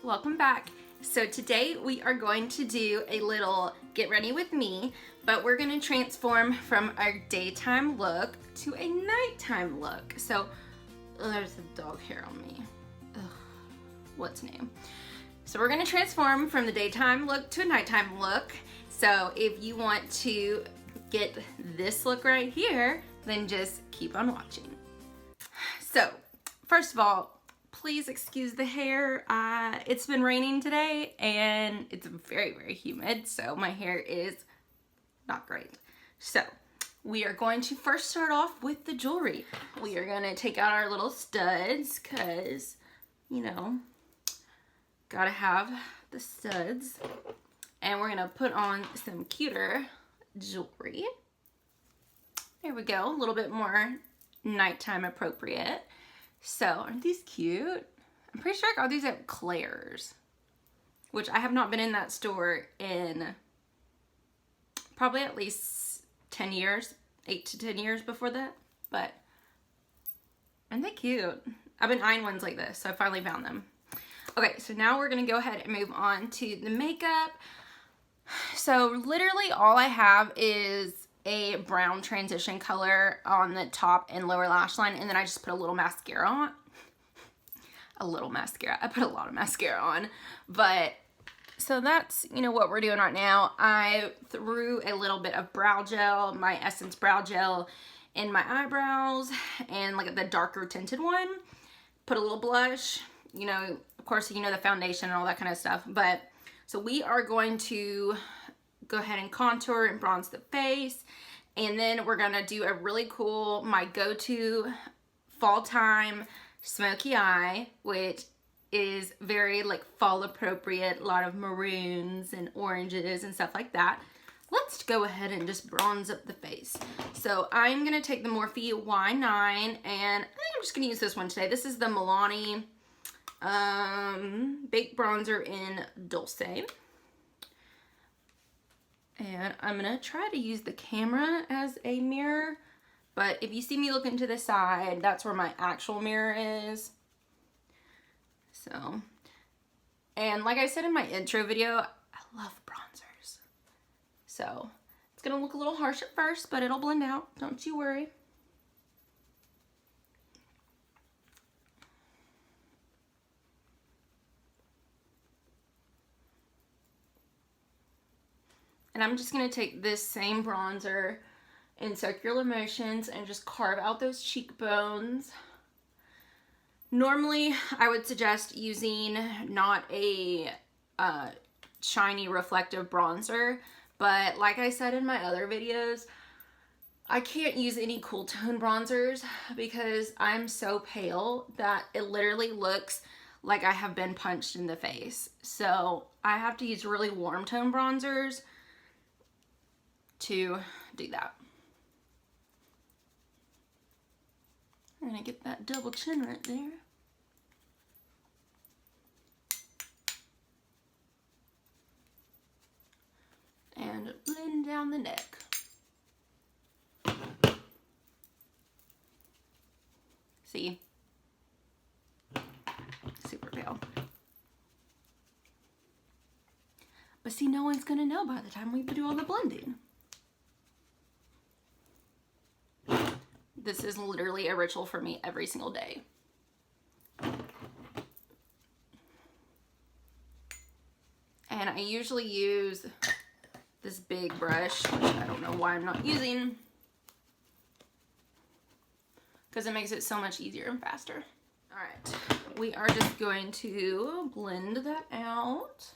welcome back. So today we are going to do a little get ready with me, but we're going to transform from our daytime look to a nighttime look. So there's a dog hair on me. Ugh, what's name? So we're going to transform from the daytime look to a nighttime look. So if you want to get this look right here, then just keep on watching. So first of all, please excuse the hair. It's been raining today and it's very, very humid, so my hair is not great. So we are going to first start off with the jewelry. We are gonna take out our little studs because, you know, gotta have the studs. And we're gonna put on some cuter jewelry. There we go, a little bit more nighttime appropriate. So, aren't these cute? I'm pretty sure I got these at Claire's, which I have not been in that store in probably at least 10 years, 8 to 10 years before that, but aren't they cute? I've been eyeing ones like this, so I finally found them. Okay, so now we're gonna go ahead and move on to the makeup. So literally all I have is a brown transition color on the top and lower lash line, and then I just put a little mascara on. A little mascara. I put a lot of mascara on, but so that's, you know, what we're doing right now. I threw a little bit of brow gel, my Essence brow gel, in my eyebrows and like the darker tinted one. Put a little blush, you know, of course, you know, the foundation and all that kind of stuff. But so we are going to go ahead and contour and bronze the face, and then we're gonna do a really cool, my go-to fall time smoky eye, which is very like fall appropriate, a lot of maroons and oranges and stuff like that. Let's go ahead and just bronze up the face. So I'm gonna take the Morphe Y9, and I'm just gonna use this one today. This is the Milani Baked Bronzer in Dulce. And I'm gonna try to use the camera as a mirror, but if you see me looking to the side, that's where my actual mirror is. So, and like I said in my intro video, I love bronzers. So, it's gonna look a little harsh at first, but it'll blend out, don't you worry. And I'm just going to take this same bronzer in circular motions and just carve out those cheekbones. Normally, I would suggest using not a shiny reflective bronzer, but like I said in my other videos, I can't use any cool tone bronzers because I'm so pale that it literally looks like I have been punched in the face. So I have to use really warm tone bronzers to do that. I'm gonna get that double chin right there. And blend down the neck. See? Super pale. But see, no one's gonna know by the time we do all the blending. This is literally a ritual for me every single day. And I usually use this big brush, which I don't know why I'm not using, because it makes it so much easier and faster. All right, we are just going to blend that out.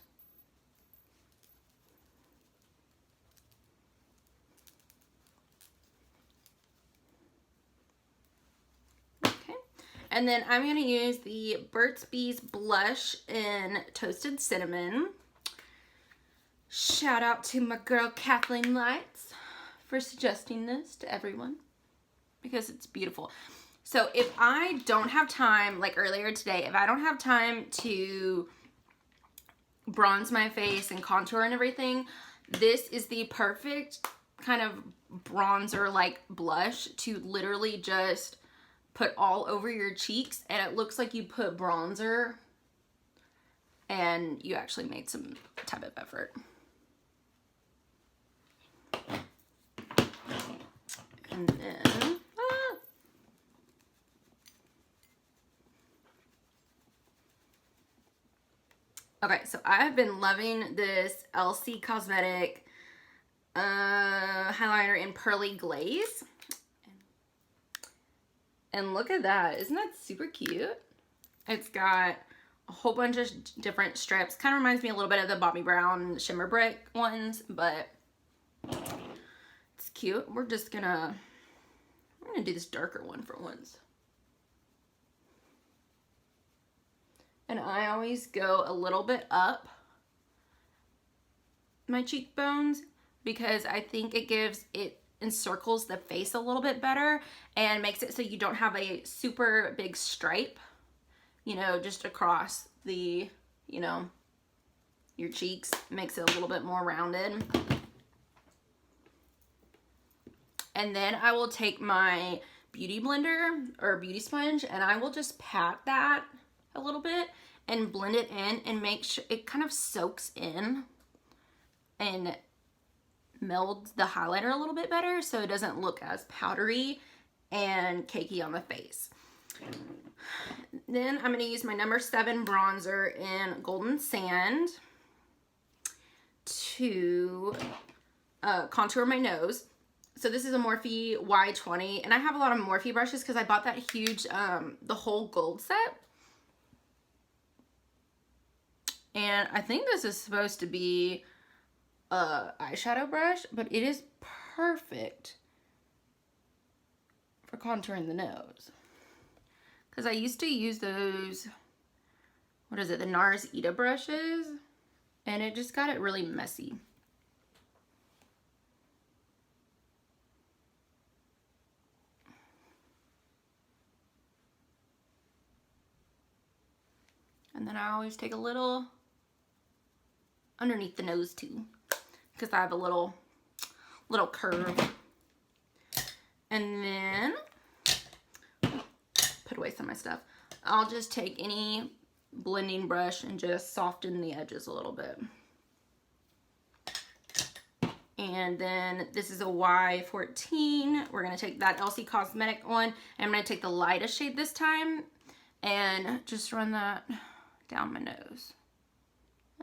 And then I'm going to use the Burt's Bees blush in Toasted Cinnamon. Shout out to my girl Kathleen Lights for suggesting this to everyone because it's beautiful. So if I don't have time, like earlier today, if I don't have time to bronze my face and contour and everything, this is the perfect kind of bronzer like blush to literally just put all over your cheeks, and it looks like you put bronzer and you actually made some type of effort. And then, okay, so I've been loving this LC Cosmetic highlighter in Pearly Glaze. And look at that. Isn't that super cute? It's got a whole bunch of different strips. Kind of reminds me a little bit of the Bobbi Brown Shimmer Brick ones, but it's cute. We're gonna do this darker one for once. And I always go a little bit up my cheekbones because I think it encircles the face a little bit better and makes it so you don't have a super big stripe, you know, just across the, you know, your cheeks. Makes it a little bit more rounded. And then I will take my beauty blender or beauty sponge and I will just pat that a little bit and blend it in and make sure it kind of soaks in and melds the highlighter a little bit better so it doesn't look as powdery and cakey on the face. Then I'm going to use my number 7 bronzer in Golden Sand to contour my nose. So this is a Morphe Y20, and I have a lot of Morphe brushes because I bought that huge, the whole gold set. And I think this is supposed to be a eyeshadow brush, but it is perfect for contouring the nose. Because I used to use those, what is it, the NARS Ita brushes, and it just got it really messy. And then I always take a little underneath the nose too, because I have a little curve. And then, put away some of my stuff. I'll just take any blending brush and just soften the edges a little bit. And then this is a Y14. We're gonna take that LC Cosmetic one, and I'm gonna take the lightest shade this time and just run that down my nose.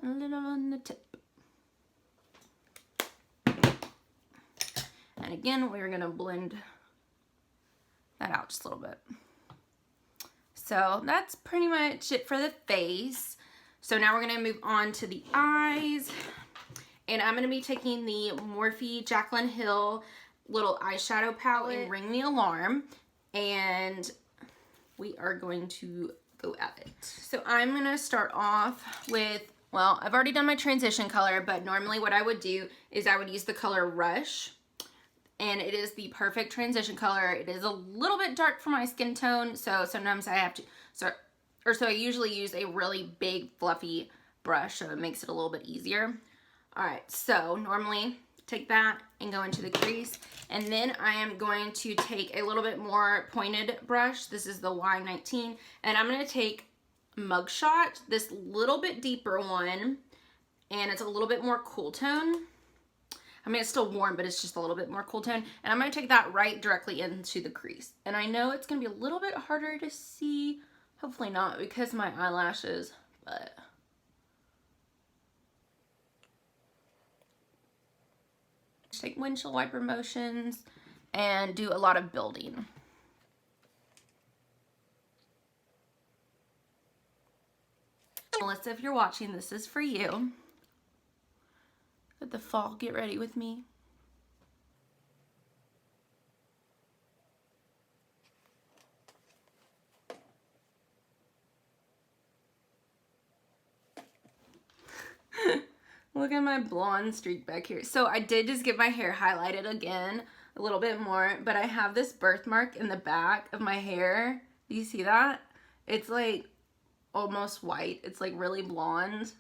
A little on the tip. And again, we're gonna blend that out just a little bit. So that's pretty much it for the face. So now we're gonna move on to the eyes. And I'm gonna be taking the Morphe Jaclyn Hill little eyeshadow palette and Ring the Alarm. And we are going to go at it. So I'm gonna start off with, well, I've already done my transition color, but normally what I would do is I would use the color Rush. And it is the perfect transition color. It is a little bit dark for my skin tone, so sometimes I have to, so I usually use a really big fluffy brush, so it makes it a little bit easier. All right, so normally take that and go into the crease, and then I am going to take a little bit more pointed brush. This is the Y19, and I'm gonna take Mugshot, this little bit deeper one, and it's a little bit more cool tone. I mean, it's still warm, but it's just a little bit more cool tone. And I'm going to take that right directly into the crease. And I know it's going to be a little bit harder to see. Hopefully not, because of my eyelashes, but just take windshield wiper motions and do a lot of building. Melissa, if you're watching, this is for you. Let the fall get ready with me. Look at my blonde streak back here. So I did just get my hair highlighted again a little bit more, but I have this birthmark in the back of my hair. Do you see that? It's like almost white. It's like really blonde,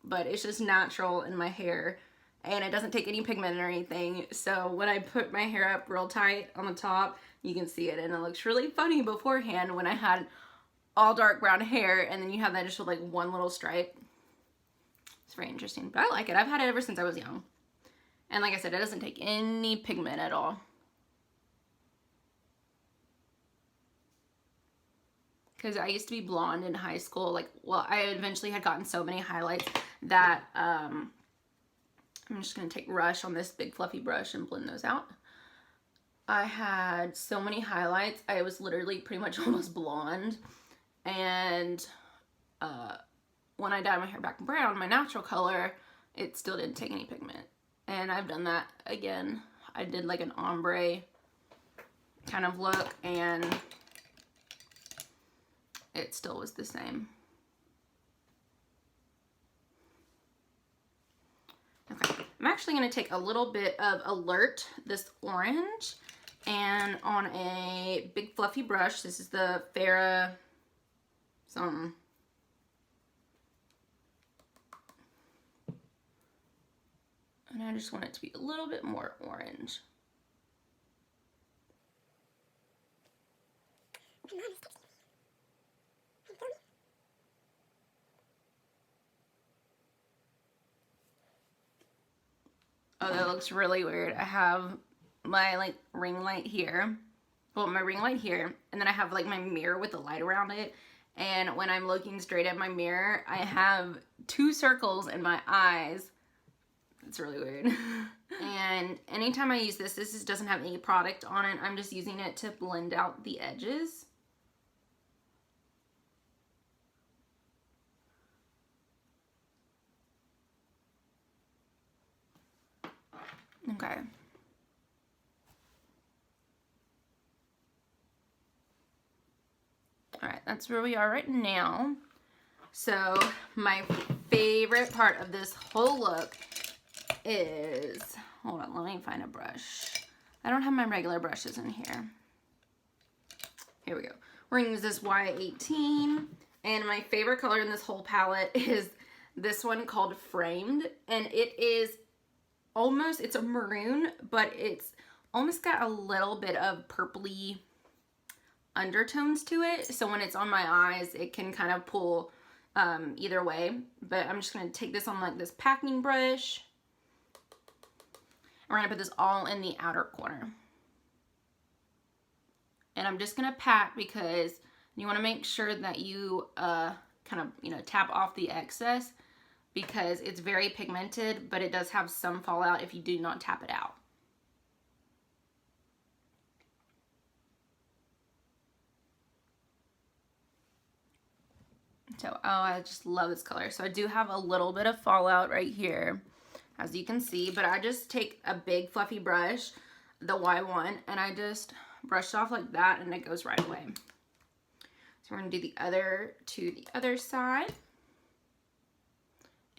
but it's just natural in my hair. And it doesn't take any pigment or anything. So when I put my hair up real tight on the top, you can see it. And it looks really funny beforehand when I had all dark brown hair and then you have that just with like one little stripe. It's very interesting, but I like it. I've had it ever since I was young. And like I said, it doesn't take any pigment at all. Because I used to be blonde in high school. Like, well, I eventually had gotten so many highlights that I'm just going to take Rush on this big fluffy brush and blend those out. I had so many highlights. I was literally pretty much almost blonde. And when I dyed my hair back brown, my natural color, it still didn't take any pigment. And I've done that again. I did like an ombre kind of look, and it still was the same. Okay, I'm actually going to take a little bit of Alert, this orange, and on a big fluffy brush, this is the Farrah something. And I just want it to be a little bit more orange. Oh, that looks really weird. I have my like ring light here. Well, my ring light here, and then I have like my mirror with the light around it. And when I'm looking straight at my mirror, I have 2 circles in my eyes. It's really weird. And anytime I use this just doesn't have any product on it. I'm just using it to blend out the edges. Okay. Alright, that's where we are right now. So, my favorite part of this whole look is, hold on, let me find a brush. I don't have my regular brushes in here. Here we go. We're gonna use this Y18, and my favorite color in this whole palette is this one called Framed, and it is almost, it's a maroon, but it's almost got a little bit of purpley undertones to it. So when it's on my eyes, it can kind of pull either way. But I'm just gonna take this on like this packing brush. We're gonna put this all in the outer corner. And I'm just gonna pat because you wanna make sure that you kind of, you know, tap off the excess, because it's very pigmented, but it does have some fallout if you do not tap it out. So, oh, I just love this color. So I do have a little bit of fallout right here, as you can see, but I just take a big fluffy brush, the Y1, and I just brush it off like that, and it goes right away. So we're gonna do the other to the other side.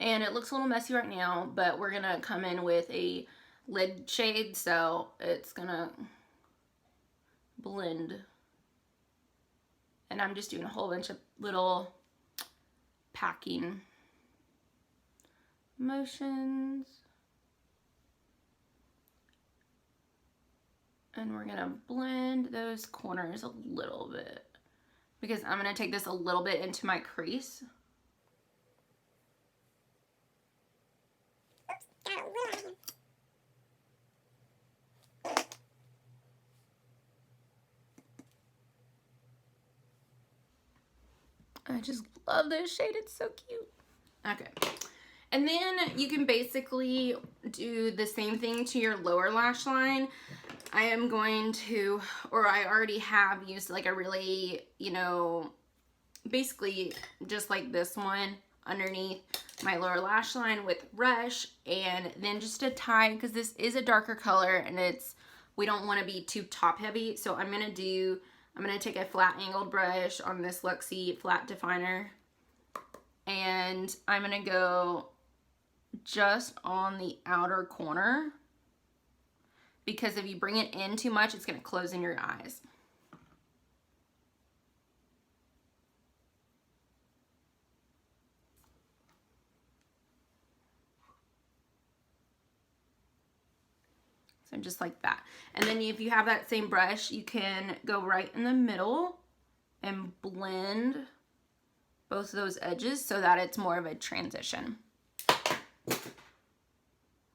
And it looks a little messy right now, but we're gonna come in with a lid shade, so it's gonna blend. And I'm just doing a whole bunch of little packing motions. And we're gonna blend those corners a little bit, because I'm gonna take this a little bit into my crease. I just love this shade, it's so cute. Okay, and then you can basically do the same thing to your lower lash line. I am going to, or I already have used like a really, you know, basically just like this one underneath my lower lash line with Rush, and then just a tie, because this is a darker color and it's, we don't want to be too top heavy. So I'm going to take a flat angled brush on this Luxie flat definer, and I'm going to go just on the outer corner, because if you bring it in too much, it's going to close in your eyes. So just like that. And then if you have that same brush, you can go right in the middle and blend both of those edges so that it's more of a transition.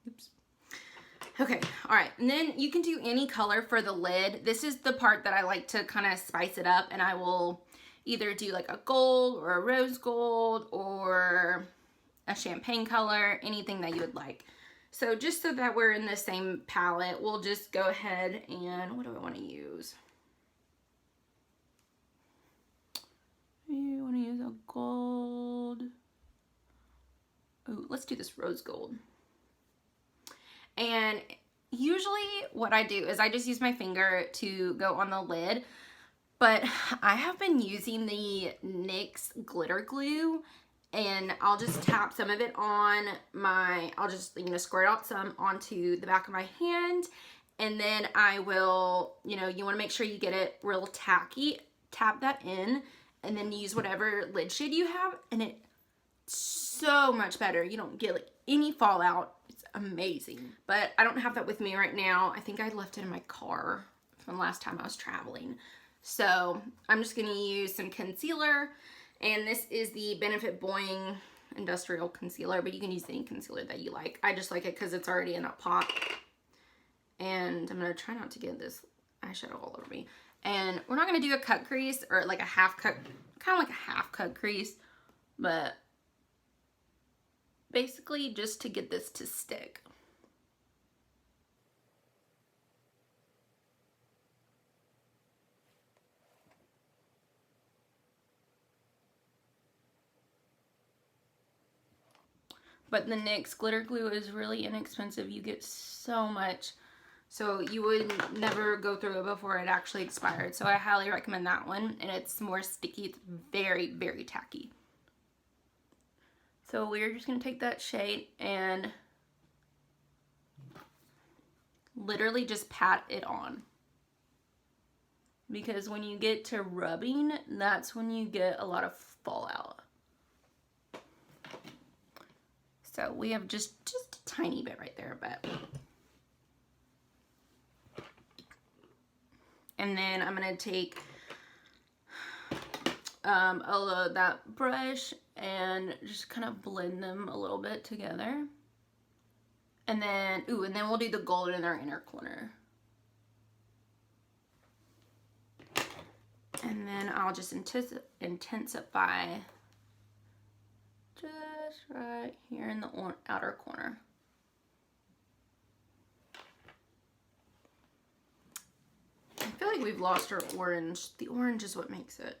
Oops. Okay, all right, and then you can do any color for the lid. This is the part that I like to kind of spice it up, and I will either do like a gold or a rose gold or a champagne color, anything that you would like. So just so that we're in the same palette, we'll just go ahead and, what do I want to use? I want to use a gold. Ooh, let's do this rose gold. And usually what I do is I just use my finger to go on the lid, but I have been using the NYX glitter glue, and I'll just tap some of it on my, I'll just, you know, squirt out some onto the back of my hand, and then I will, you know, you want to make sure you get it real tacky, tap that in, and then use whatever lid shade you have, and it's so much better. You don't get like any fallout. It's amazing. But I don't have that with me right now. I think I left it in my car from last time I was traveling. So I'm just going to use some concealer, and this is the Benefit Boing Industrial Concealer, but you can use any concealer that you like. I just like it because it's already in a pot, and I'm going to try not to get this eyeshadow all over me. And we're not going to do a cut crease or like a half cut, kind of like a half cut crease, but basically just to get this to stick. But the NYX glitter glue is really inexpensive. You get so much. So you would never go through it before it actually expired. So I highly recommend that one. And it's more sticky. It's very, very tacky. So we're just going to take that shade and literally just pat it on. Because when you get to rubbing, that's when you get a lot of fallout. So we have just a tiny bit right there, but. And then I'm going to take that brush and just kind of blend them a little bit together. And then, ooh, and then we'll do the gold in our inner corner. And then I'll just intensify just right here in the outer corner. I feel like we've lost our orange. The orange is what makes it.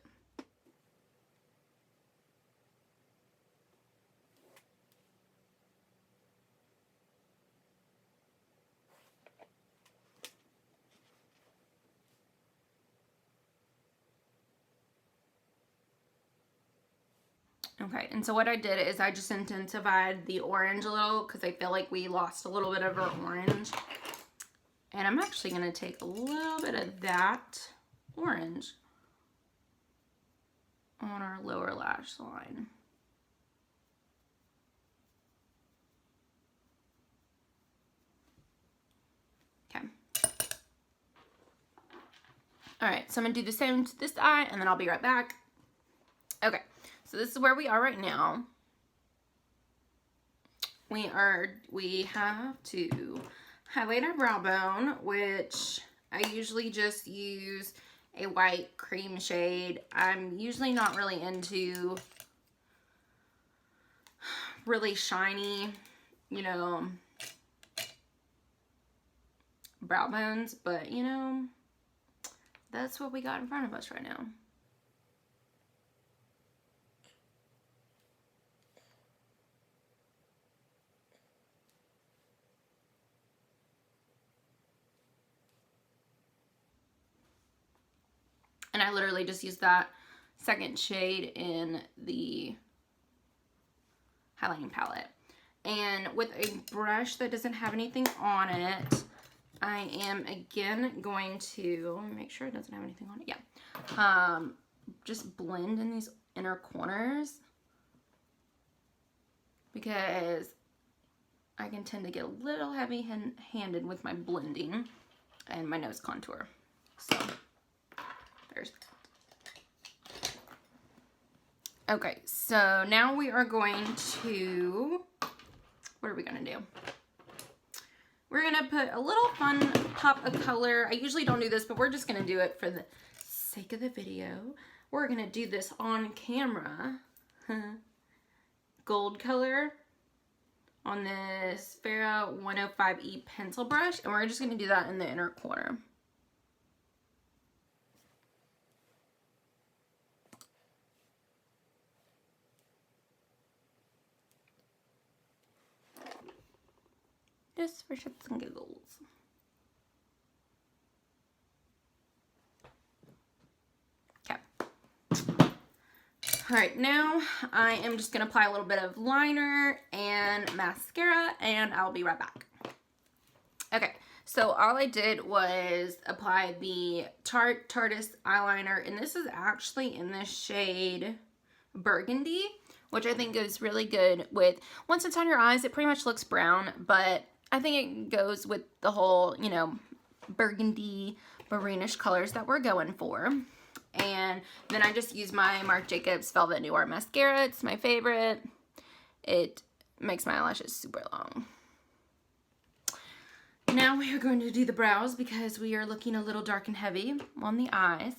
Okay, and so what I did is I just intensified the orange a little because I feel like we lost a little bit of our orange. And I'm actually going to take a little bit of that orange on our lower lash line. Okay. All right, so I'm going to do the same to this eye, and then I'll be right back. Okay, so this is where we are right now. We have to highlight our brow bone, which I usually just use a white cream shade. I'm usually not really into really shiny, you know, brow bones, but you know, that's what we got in front of us right now. And I literally just used that second shade in the highlighting palette. And with a brush that doesn't have anything on it, I am again going to make sure it doesn't have anything on it. Yeah. Just blend in these inner corners because I can tend to get a little heavy-handed with my blending and my nose contour. So there's that. Okay, so now we are going to, what are we gonna do? We're gonna put a little fun pop of color. I usually don't do this, but we're just gonna do it for the sake of the video. We're gonna do this on camera. Gold color on this Farrah 105E pencil brush, and we're just gonna do that in the inner corner. Just for shits and giggles. Okay. Alright, now I am just going to apply a little bit of liner and mascara, and I'll be right back. Okay, so all I did was apply the Tarteist eyeliner, and this is actually in the shade Burgundy, which I think goes really good with, once it's on your eyes, it pretty much looks brown, but I think it goes with the whole, you know, burgundy, maroonish colors that we're going for. And then I just use my Marc Jacobs Velvet Noir mascara. It's my favorite. It makes my eyelashes super long. Now we are going to do the brows because we are looking a little dark and heavy on the eyes.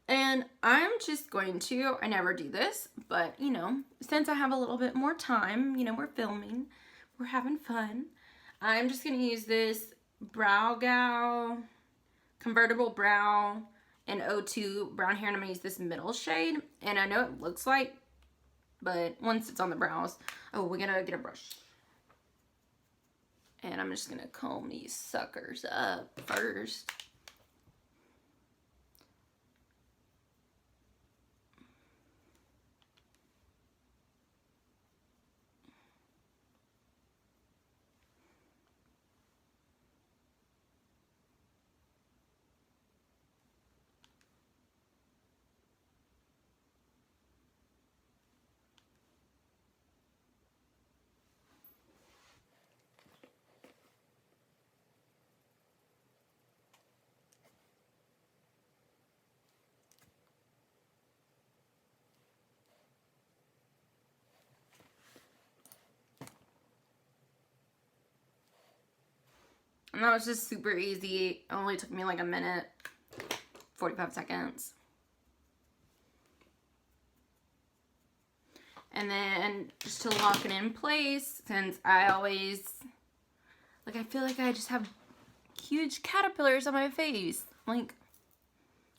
And I'm just going to, I never do this, but you know, since I have a little bit more time, you know, we're filming, we're having fun. I'm just going to use this Brow Gal Convertible Brow and O2 brown hair, and I'm going to use this middle shade. And I know it looks light, but once it's on the brows, oh, we're going to get a brush. And I'm just going to comb these suckers up first. And that was just super easy. It only took me like a minute, 45 seconds. And then just to lock it in place, since I always, like, I feel like I just have huge caterpillars on my face. Like,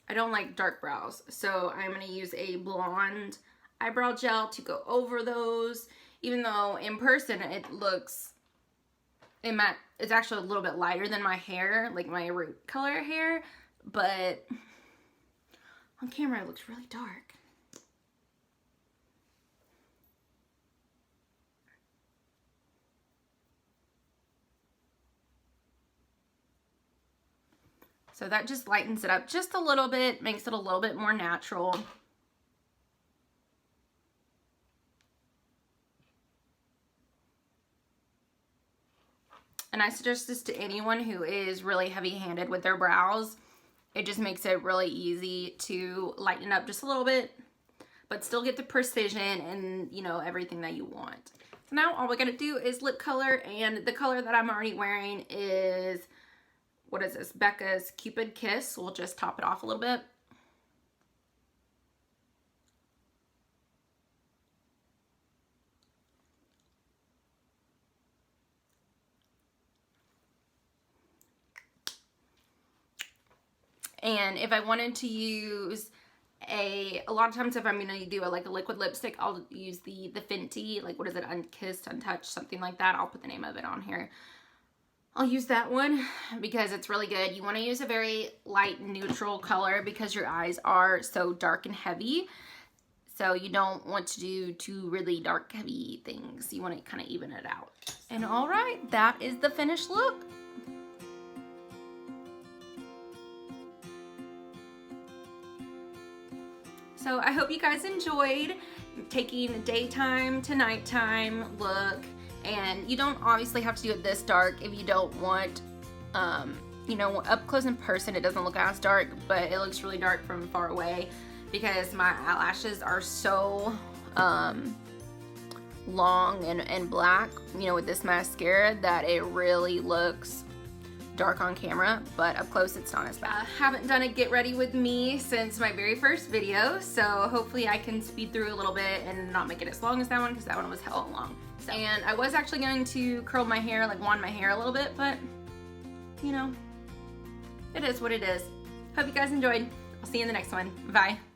I don't like dark brows. So I'm going to use a blonde eyebrow gel to go over those. Even though in person it looks, it's actually a little bit lighter than my hair, like my root color hair, but on camera it looks really dark. So that just lightens it up just a little bit, makes it a little bit more natural. And I suggest this to anyone who is really heavy-handed with their brows. It just makes it really easy to lighten up just a little bit, but still get the precision and, you know, everything that you want. So now all we gotta do is lip color, and the color that I'm already wearing is, what is this, Becca's Cupid Kiss. We'll just top it off a little bit. And if I wanted to use a lot of times if I'm going to do a liquid lipstick, I'll use the Fenty, like, what is it, Unkissed, Untouched, something like that. I'll put the name of it on here. I'll use that one because it's really good. You want to use a very light neutral color because your eyes are so dark and heavy. So you don't want to do two really dark, heavy things. You want to kind of even it out. And all right, that is the finished look. So I hope you guys enjoyed taking a daytime to nighttime look. And you don't obviously have to do it this dark if you don't want, you know, up close in person it doesn't look as dark, but it looks really dark from far away because my eyelashes are so long and black, you know, with this mascara, that it really looks dark on camera, but up close it's not as bad. Haven't done a get ready with me since my very first video, so hopefully I can speed through a little bit and not make it as long as that one, because that one was hella long. So, and I was actually going to curl my hair, like wand my hair a little bit, but you know, it is what it is. Hope you guys enjoyed. I'll see you in the next one. Bye.